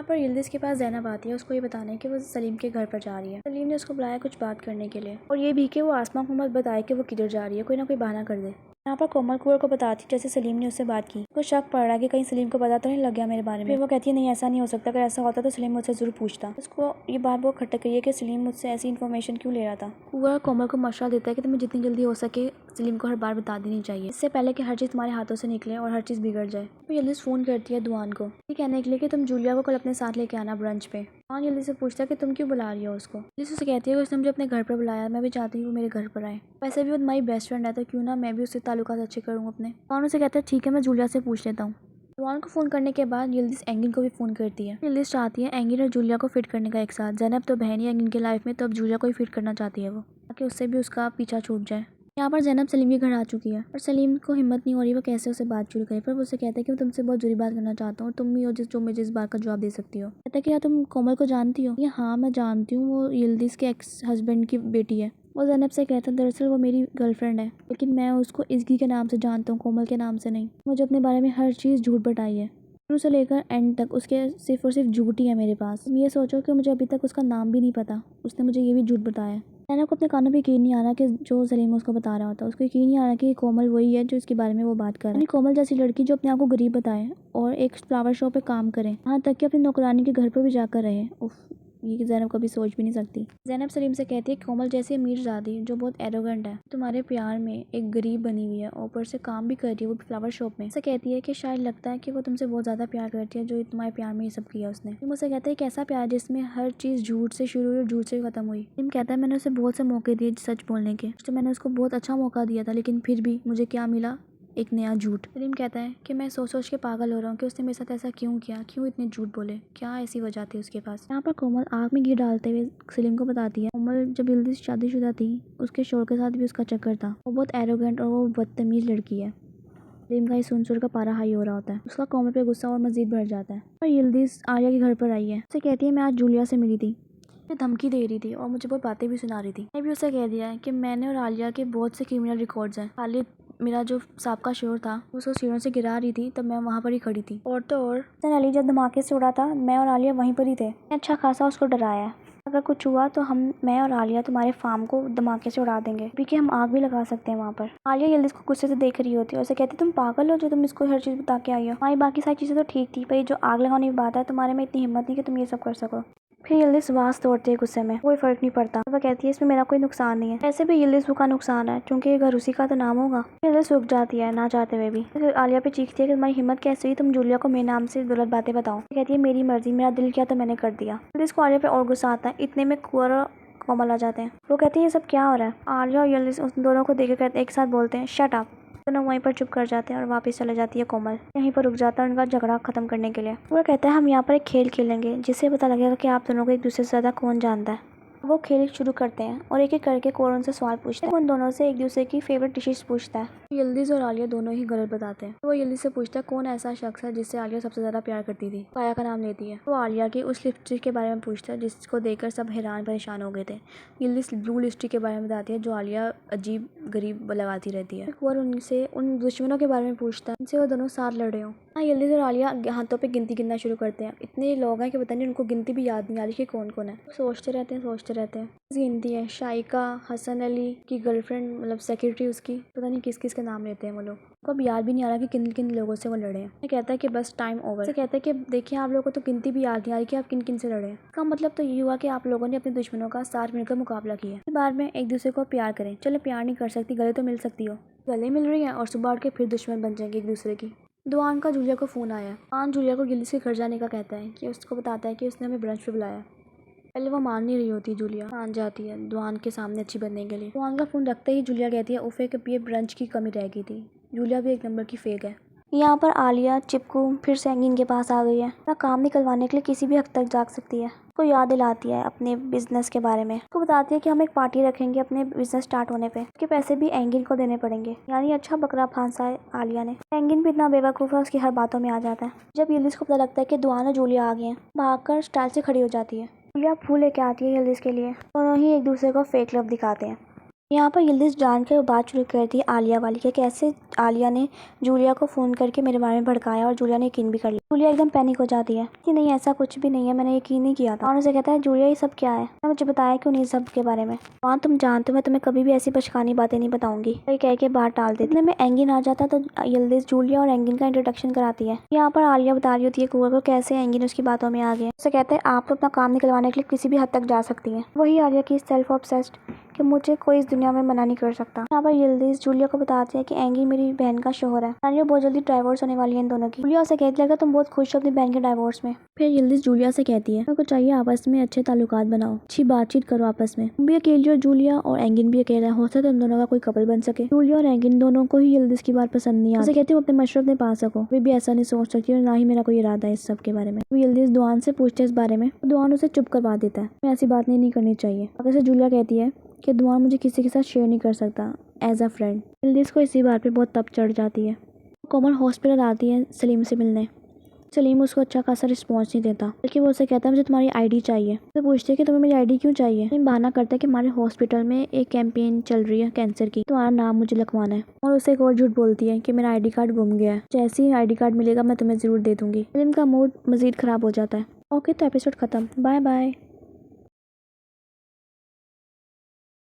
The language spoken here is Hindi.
यहाँ पर यिल्दिज़ के पास ज़ैनब आती है उसको ये बताने कि वो सलीम के घर पर जा रही है। सलीम ने उसको बुलाया कुछ बात करने के लिए और ये भी कि वो आसमा को मत बताए कि वो किधर जा रही है, कोई ना कोई बहाना कर दे। यहाँ पर कोमल कुंवर को बताती जैसे सलीम ने उससे बात की। को शक पड़ रहा है कि कहीं सलीम को पता तो नहीं लग गया मेरे बारे में। फिर वो कहती है नहीं ऐसा नहीं हो सकता, अगर ऐसा होता तो सलीम मुझसे जरूर पूछता। उसको ये बात बहुत खटक रही है कि सलीम मुझसे ऐसी इन्फॉर्मेशन क्यों ले रहा था। कुंवर कोमल को मशवरा देता है कि तुम्हें जितनी जल्दी हो सके सलीम को हर बार बता देनी चाहिए, इससे पहले कि हर चीज़ तुम्हारे हाथों से निकले और हर चीज़ बिगड़ जाए। तो यिल्दिज़ फ़ोन करती है दुआन को ये कहने के लिए कि तुम जूलिया को कल अपने साथ लेके आना ब्रंच पे। दुआन यिल्दिज़ से पूछता है कि तुम क्यों बुला रही हो उसको। यिल्दिज़ उससे कहती है कि उसने मुझे अपने घर पर बुलाया, मैं भी चाहती हूँ वो मेरे घर पर आए। वैसे भी वो तुम्हारी बेस्ट फ्रेंड है तो क्यों ना मैं भी उससे ताल्लुकात अच्छे करूँ अपने। दुआन उसे कहता है ठीक है मैं जूलिया से पूछ लेता हूँ। दुआन को फ़ोन करने के बाद यिल्दिज़ एंगिन को भी फ़ोन करती है। यिल्दिज़ चाहती है एंगिन और जूलिया को फिट करने का एक साथ। ज़ैनब तो बहन ही एंगिन की लाइफ में, तो अब जूलिया को ही फिट करना चाहती है वो, ताकि उससे भी उसका पीछा छूट जाए। यहाँ पर ज़ैनब सलीम के घर आ चुकी है और सलीम को हिम्मत नहीं हो रही वो कैसे उसे बात शुरू करे, पर वो उसे कहता है कि मैं तुमसे बहुत जरूरी बात करना चाहता हूँ, तुम ही हो जो मुझे इस बात का जवाब दे सकती हो। कहता है कि क्या तुम कोमल को जानती हो? ये हाँ मैं जानती हूँ, वो यिल्दिज़ के एक्स हस्बैंड की बेटी है। वो ज़ैनब से कहता है दरअसल वो मेरी गर्लफ्रेंड है, लेकिन मैं उसको इज़गी के नाम से जानता हूँ, कोमल के नाम से नहीं। मुझे अपने बारे में हर चीज़ झूठ बताई है, शुरू से लेकर एंड तक उसके सिर्फ और सिर्फ झूठ ही है मेरे पास। तुम ये सोचो कि मुझे अभी तक उसका नाम भी नहीं पता, उसने मुझे ये भी झूठ बताया। ज़ैनब को अपने कानों पे यकीन नहीं आ रहा कि जो सलीम उसको बता रहा होता, उसको यकीन नहीं आ रहा कि कोमल वही है जो इसके बारे में वो बात कर रहा है। कोमल जैसी लड़की जो अपने आप को गरीब बताए और एक फ्लावर शॉप पे काम करे, यहाँ तक कि अपनी नौकरानी के घर पर भी जाकर रहे। उफ, ये ज़ैनब कभी सोच भी नहीं सकती। ज़ैनब सलीम से कहती है कोमल जैसी अमीरज़ादी जो बहुत एरोगेंट है तुम्हारे प्यार में एक गरीब बनी हुई है, ऊपर से काम भी कर रही है वो फ्लावर शॉप में। से कहती है कि शायद लगता है कि वो तुमसे बहुत ज़्यादा प्यार करती है जो तुम्हारे प्यार में ये सब किया उसने। तुम मुझसे कहता है कैसा प्यार जिसमें हर चीज़ झूठ से शुरू हुई और झूठ से खत्म हुई। तुम कहता है मैंने उसे बहुत से मौके दिए सच बोलने के, तो मैंने उसको बहुत अच्छा मौका दिया था, लेकिन फिर भी मुझे क्या मिला, एक नया झूठ। सलीम कहता है कि मैं सोच सोच के पागल हो रहा हूँ कि उसने मेरे साथ ऐसा क्यों किया, क्यों इतने झूठ बोले, क्या ऐसी वजह थी उसके पास। यहाँ पर कोमल आग में घी डालते हुए सलीम को बताती है कोमल जब यिल्दिज़ शादीशुदा थी उसके शोर के साथ भी उसका चक्कर था, वो बहुत एरोगेंट और वो बदतमीज लड़की है। सलीम का सुन का पारा हाई हो रहा होता है, उसका कोमल पे गुस्सा और मजीद बढ़ जाता है। और यिल्दिज़ आर्या के घर पर आई है, उसे कहती है मैं आज जूलिया से मिली थी, धमकी दे रही थी और मुझे बहुत बातें भी सुना रही थी। मैं भी उसे कह दिया है कि मैंने और आलिया के बहुत से क्रिमिनल रिकॉर्ड्स हैं। खालिद मेरा जो साबका शोर था उसको सीढ़ियों से गिरा रही थी तब मैं वहाँ पर ही खड़ी थी। और तो और अली जब धमाके से उड़ा था मैं और आलिया वहीं पर ही थे। अच्छा खासा उसको डराया है, अगर कुछ हुआ तो मैं और आलिया तुम्हारे फार्म को धमाके से उड़ा देंगे, क्योंकि हम आग भी लगा सकते हैं वहाँ पर। आलिया यिल्दिज़ को गुस्से से देख रही होती है और उसे कहती तुम पागल हो जो तुम इसको हर चीज़ बता के आई हो। हमारी बाकी सारी चीज़ें तो ठीक थी, पर जो आग लगाने की बात है तुम्हारे में इतनी हिम्मत नहीं कि तुम ये सब कर सको। फिर यिल्दिज़ वास तोड़ती है गुस्से में, कोई फर्क नहीं पड़ता। वह कहती है इसमें मेरा कोई नुकसान नहीं है, ऐसे भी यिल्दिज़ का नुकसान है क्योंकि ये घर उसी का तो नाम होगा। यिल्दिज़ रुक जाती है ना चाहते हुए भी। फिर आलिया पे चीखती है कि तुम्हारी हिम्मत कैसे हुई तुम जूलिया को मेरे नाम से गलत बातें बताओ। कहती है मेरी मर्जी, मेरा दिल किया तो मैंने कर दिया। यिल्दिज़ को आलिया पे और गुस्सा आता है, इतने में कुंवर और कोमल आ जाते हैं। वो कहती है ये सब क्या हो रहा है। आलिया और यिल्दिज़ उन दोनों को देख कर एक साथ बोलते हैं शट अप। दोनों वहीं पर चुप कर जाते हैं और वापस चले जाती है कोमल। यहीं पर रुक जाता है उनका झगड़ा खत्म करने के लिए। वो कहता है हम यहाँ पर एक खेल खेलेंगे जिससे पता लगेगा कि आप दोनों को एक दूसरे से ज़्यादा कौन जानता है। वो खेल शुरू करते हैं और एक एक करके कोर उनसे सवाल पूछता है। उन दोनों से एक दूसरे की फेवरेट डिशेस पूछता है। यिल्दिज़ और आलिया दोनों ही गलत बताते हैं। तो वो यिल्दिज़ से पूछता है कौन ऐसा शख्स है जिससे आलिया सबसे ज़्यादा प्यार करती थी। काया का नाम लेती है। तो आलिया की उस लिपस्टिक के बारे में पूछता है जिसको देखकर सब हैरान परेशान हो गए थे। यिल्दिज़ ब्लू लिपस्टिक के बारे में बताती है जो आलिया अजीब गरीब लगाती रहती है। और उनसे उन दुश्मनों के बारे में पूछता है जिनसे वो दोनों साथ लड़े हों। हाँ, यिल्दिज़ और आलिया हाथों पे गिनती गिनना शुरू करते हैं। इतने लोग हैं कि पता नहीं उनको गिनती भी याद नहीं आ रही कि कौन कौन है। सोचते रहते हैं गिनती है। शाइका, हसन अली की गर्लफ्रेंड मतलब सेक्रेटरी उसकी, पता नहीं किस किस के नाम लेते हैं वो लोग। को अब याद भी नहीं आ रहा कि किन किन लोगों से वो लड़े हैं। ये कहता है कि बस टाइम ओवर। से कहता है कि देखिए आप लोगों को तो गिनती भी याद नहीं आ रही कि आप किन किन से लड़े हैं। इसका मतलब तो ये हुआ कि आप लोगों ने अपने दुश्मनों का साथ मिलकर मुकाबला किया। इस बार में एक दूसरे को प्यार करें। चलो प्यार नहीं कर सकती, गले तो मिल सकती हो, गले मिल रही है और सुबह उठ के फिर दुश्मन बन जाएंगे एक दूसरे की। दुआन का जूलिया को फ़ोन आया। दुआन जूलिया को यिल्दिज़ के घर जाने का कहता है कि उसको बताता है कि उसने हमें ब्रंच पे बुलाया। पहले वो मान नहीं रही होती, जूलिया मान जाती है दुआन के सामने अच्छी बनने के लिए। दुआन का फ़ोन रखते ही जूलिया कहती है उफे कि ये ब्रंच की कमी रह गई थी। जूलिया भी एक नंबर की फेक है। यहाँ पर आलिया चिपकू फिर से एंगिन के पास आ गई है। अपना काम निकलवाने के लिए किसी भी हद तक जाग सकती है। को याद दिलाती है अपने बिजनेस के बारे में। उसको बताती है कि हम एक पार्टी रखेंगे अपने बिजनेस स्टार्ट होने पे, उसके पैसे भी एंगिन को देने पड़ेंगे। यानी अच्छा बकरा फांसा है आलिया ने। एंगिन भी इतना बेवकूफ़ है, उसकी हर बातों में आ जाता है। जब यिल्दिज़ को पता लगता है कि दुआन और जूलिया आ गई हैं, भागकर स्टाइल से खड़ी हो जाती है। जूलिया फूल लेके आती है यिल्दिज़ के लिए। दोनों ही एक दूसरे को फेक लव दिखाते हैं। यहाँ पर यिल्दिज़ जानकर बात शुरू करती है आलिया वाली कि कैसे आलिया ने जूलिया को फ़ोन करके मेरे बारे में भड़काया और जूलिया ने यकीन भी कर लिया। जूलिया एकदम पैनिक हो जाती है कि नहीं ऐसा कुछ भी नहीं है, मैंने यकीन नहीं किया था। और उसे कहता है जूलिया ये सब क्या है, मुझे बताया क्यों नहीं सब के बारे में। वहाँ तुम जानते हो मैं तुम्हें कभी भी ऐसी बचकानी बातें नहीं बताऊंगी। तो कह के बाहर टाल देती। इतने में एंगिन आ जाता तो यिल्दिज़ जूलिया और एंगिन का इंट्रोडक्शन कराती है। यहाँ पर आलिया बता रही होती है कुंवर को कैसे एंगिन उसकी बातों में आ गया। उसे कहते हैं आप तो अपना काम निकलवाने के लिए किसी भी हद तक जा सकती है। वही आलिया की सेल्फ ऑब्सेस्ड कि मुझे कोई इस दुनिया में मना नहीं कर सकता। यहाँ पर यिल्दिज़ जूलिया को बताती है कि एंगिन मेरी बहन का शोहर है। बहुत जल्दी डाइवोर्स होने वाली है इन दोनों की। जूलिया उसे कहती है तुम बहुत खुश हो अपनी बहन के डाइवोर्स में। फिर यिल्दिज़ जूलिया से कहती है को चाहिए आपस में अच्छे ताल्लुकात बनाओ, अच्छी बातचीत करो आपस में। तुम भी अकेली हो जूलिया और एंगिन भी अकेला है, हो सकता है तुम दोनों का कोई कपल बन सके। जूलिया और एंगिन दोनों को ही यिल्दिज़ की बात पसंद नहीं आती। कहती हूँ अपने मशवरे अपने पास रखो, वे भी ऐसा नहीं सोच सकती और ना ही मेरा कोई इरादा है इस सब के बारे में। यिल्दिज़ दुआन से पूछते इस बारे में, दुआन उसे चुप करवा देता है, मैं ऐसी बात नहीं करनी चाहिए। अगर से जूलिया कहती है कि दुआन मुझे किसी के साथ शेयर नहीं कर सकता एज अ फ्रेंड। यिल्दिज़ को इसी बात पे बहुत तप चढ़ जाती है। कोमल हॉस्पिटल आती है सलीम से मिलने। सलीम उसको अच्छा खासा रिस्पॉन्स नहीं देता, बल्कि वो उसे कहता है मुझे तुम्हारी आईडी चाहिए। तो पूछते है कि तुम्हें मेरी आईडी क्यों चाहिए। सलीम बहाना करता है कि हमारे हॉस्पिटल में एक कैंपेन चल रही है कैंसर की, तुम्हारा नाम मुझे लिखवाना है। और उसे एक और झूठ बोलती है कि मेरा आईडी कार्ड गुम गया है, जैसे ही आईडी कार्ड मिलेगा मैं तुम्हें जरूर दे दूंगी। सलीम का मूड मजीद खराब हो जाता है। ओके तो एपिसोड खत्म, बाय बाय।